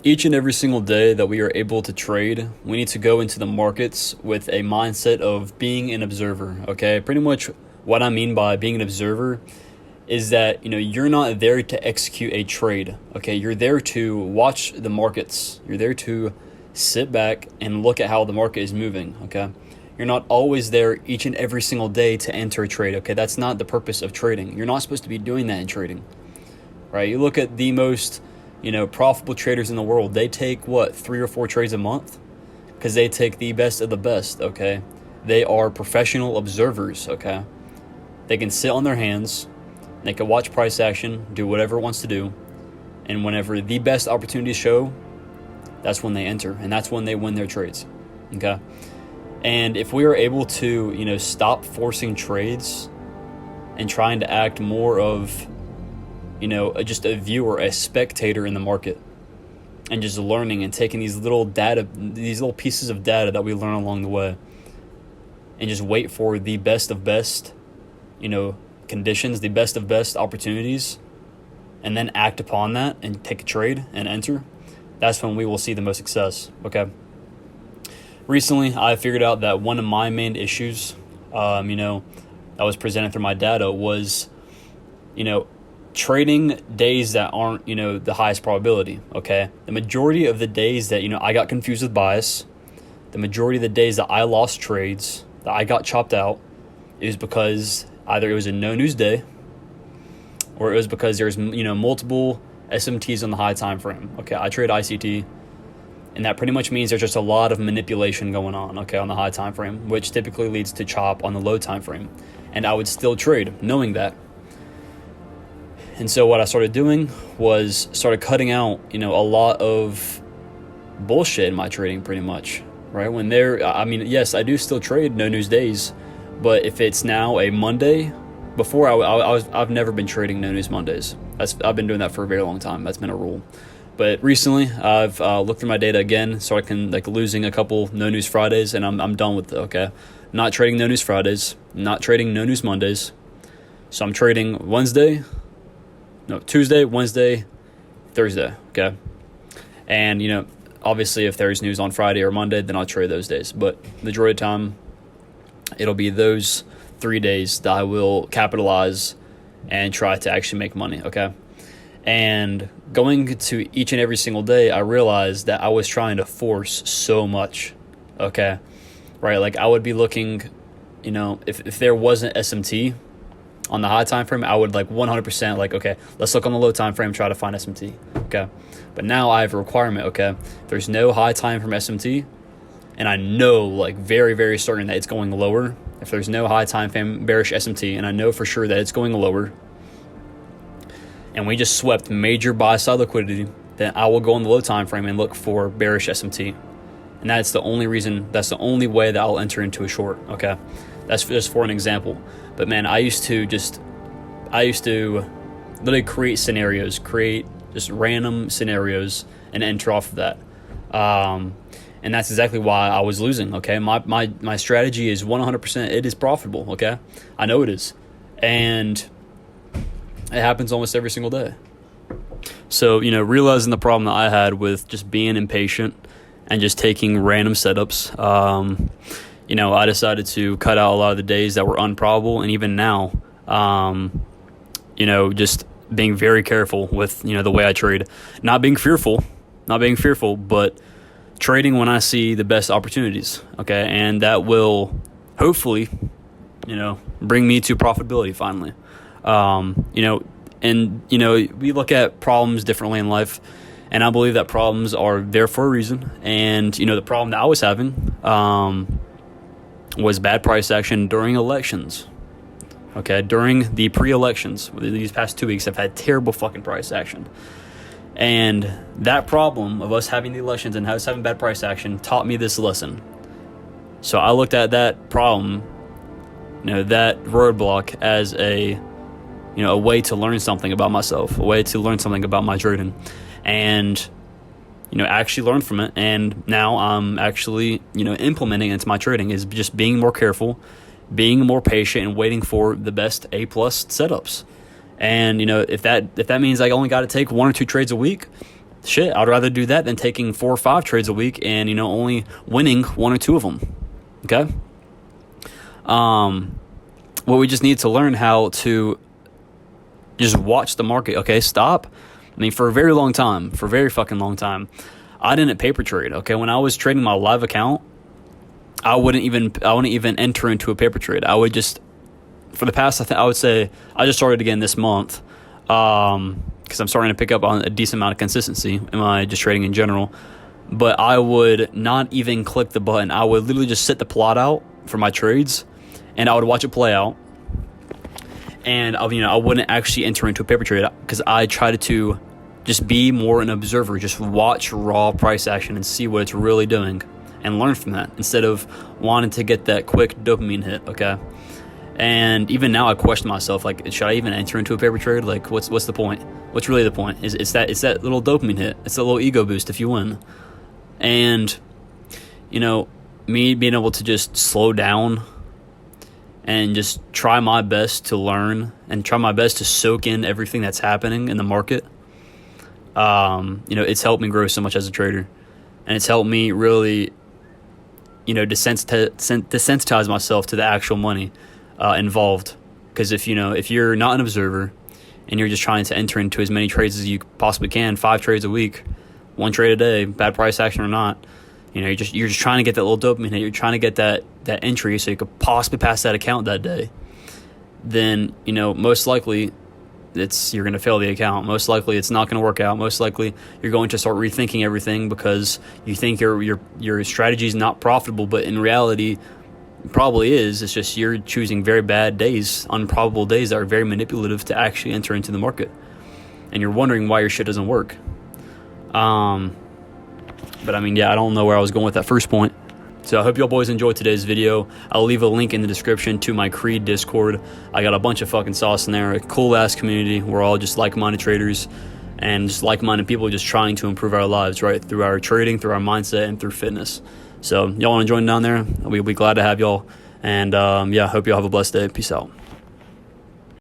Each and every single day that we are able to trade, we need to go into the markets with a mindset of being an observer, okay? Pretty much what I mean by being an observer is that, you're not there to execute a trade, okay? You're there to watch the markets. You're there to sit back and look at how the market is moving, okay? You're not always there each and every single day to enter a trade, okay? That's not the purpose of trading. You're not supposed to be doing that in trading, right? You look at the most profitable traders in the world. They take 3 or 4 trades a month because they take the best of the best, okay? They are professional observers, okay? They can sit on their hands, they can watch price action, do whatever it wants to do, and whenever the best opportunities show, that's when they enter, and that's when they win their trades, okay? And if we are able to, stop forcing trades and trying to act more of just a viewer, a spectator in the market, and just learning and taking these little pieces of data that we learn along the way, and just wait for the best of best, conditions, the best of best opportunities, and then act upon that and take a trade and enter, that's when we will see the most success, okay? Recently, I figured out that one of my main issues, that was presented through my data was, trading days that aren't, the highest probability, okay? The majority of the days that, I got confused with bias, the majority of the days that I lost trades, that I got chopped out, is because either it was a no news day or it was because there's, multiple SMTs on the high time frame, okay? I trade ICT, and that pretty much means there's just a lot of manipulation going on, okay, on the high time frame, which typically leads to chop on the low time frame. And I would still trade knowing that. And so what I started doing was started cutting out, a lot of bullshit in my trading pretty much, right? Yes, I do still trade no news days, but if it's now a Monday, before I've never been trading no news Mondays. I've been doing that for a very long time. That's been a rule. But recently I've looked through my data again, so I can losing a couple no news Fridays, and I'm done with it, okay? Not trading no news Fridays, not trading no news Mondays. So I'm trading Tuesday, Wednesday, Thursday, okay? And, obviously if there's news on Friday or Monday, then I'll trade those days. But majority of the time, it'll be those 3 days that I will capitalize and try to actually make money, okay? And going to each and every single day, I realized that I was trying to force so much, okay? Right, I would be looking, if there wasn't SMT on the high time frame, I would 100% okay, let's look on the low time frame, try to find SMT, okay? But now I have a requirement, okay? If there's no high time from SMT, and I know very, very certain that it's going lower, if there's no high time frame bearish SMT, and I know for sure that it's going lower, and we just swept major buy side liquidity, then I will go on the low time frame and look for bearish SMT. And that's the only way that I'll enter into a short, okay? That's just for an example. But man, I used to literally create just random scenarios and enter off of that. And that's exactly why I was losing, okay? My strategy is 100%, it is profitable, okay? I know it is. And it happens almost every single day. So, realizing the problem that I had with just being impatient and just taking random setups, I decided to cut out a lot of the days that were unprobable. And even now, just being very careful with, the way I trade. Not being fearful, but trading when I see the best opportunities, okay? And that will hopefully, bring me to profitability finally. We look at problems differently in life, and I believe that problems are there for a reason. And, the problem that I was having was bad price action during elections, okay? During the pre-elections, these past 2 weeks, I've had terrible fucking price action. And that problem of us having the elections and us having bad price action taught me this lesson. So I looked at that problem, that roadblock as a way to learn something about myself, a way to learn something about my trading, and actually learn from it. And now I'm actually implementing it into my trading, is just being more careful, being more patient, and waiting for the best A+ setups. And if that means I only got to take 1 or 2 trades a week, shit, I'd rather do that than taking 4 or 5 trades a week and, only winning 1 or 2 of them. Okay? Well, we just need to learn how to just watch the market. Okay? Stop. I mean, for a very fucking long time, I didn't paper trade. Okay? When I was trading my live account, I wouldn't even enter into a paper trade. I would just, for the past, I would say, I just started again this month, because I'm starting to pick up on a decent amount of consistency in my just trading in general. But I would not even click the button. I would literally just set the plot out for my trades, and I would watch it play out. And I wouldn't actually enter into a paper trade because I tried to just be more an observer, just watch raw price action and see what it's really doing and learn from that instead of wanting to get that quick dopamine hit. Okay. And even now I question myself, like, should I even enter into a paper trade? Like, what's the point? What's really the point? It's that little dopamine hit. It's a little ego boost if you win. And, me being able to just slow down and just try my best to learn and try my best to soak in everything that's happening in the market. It's helped me grow so much as a trader, and it's helped me really, desensitize myself to the actual money involved. Because if you're not an observer and you're just trying to enter into as many trades as you possibly can, 5 trades a week, 1 trade a day, bad price action or not, you're just trying to get that little dopamine hit. You're trying to get that entry so you could possibly pass that account that day. Then most likely you're going to fail the account. Most likely it's not going to work out. Most likely you're going to start rethinking everything because you think your strategy is not profitable, but in reality it probably is. It's just you're choosing very bad days, unprobable days that are very manipulative to actually enter into the market, and you're wondering why your shit doesn't work. But I don't know where I was going with that first point. So I hope y'all boys enjoyed today's video. I'll leave a link in the description to my Creed Discord. I got a bunch of fucking sauce in there, a cool ass community. We're all just like-minded traders and just like-minded people just trying to improve our lives, right? Through our trading, through our mindset, and through fitness. So y'all want to join down there? We'll be glad to have y'all. And hope y'all have a blessed day. Peace out.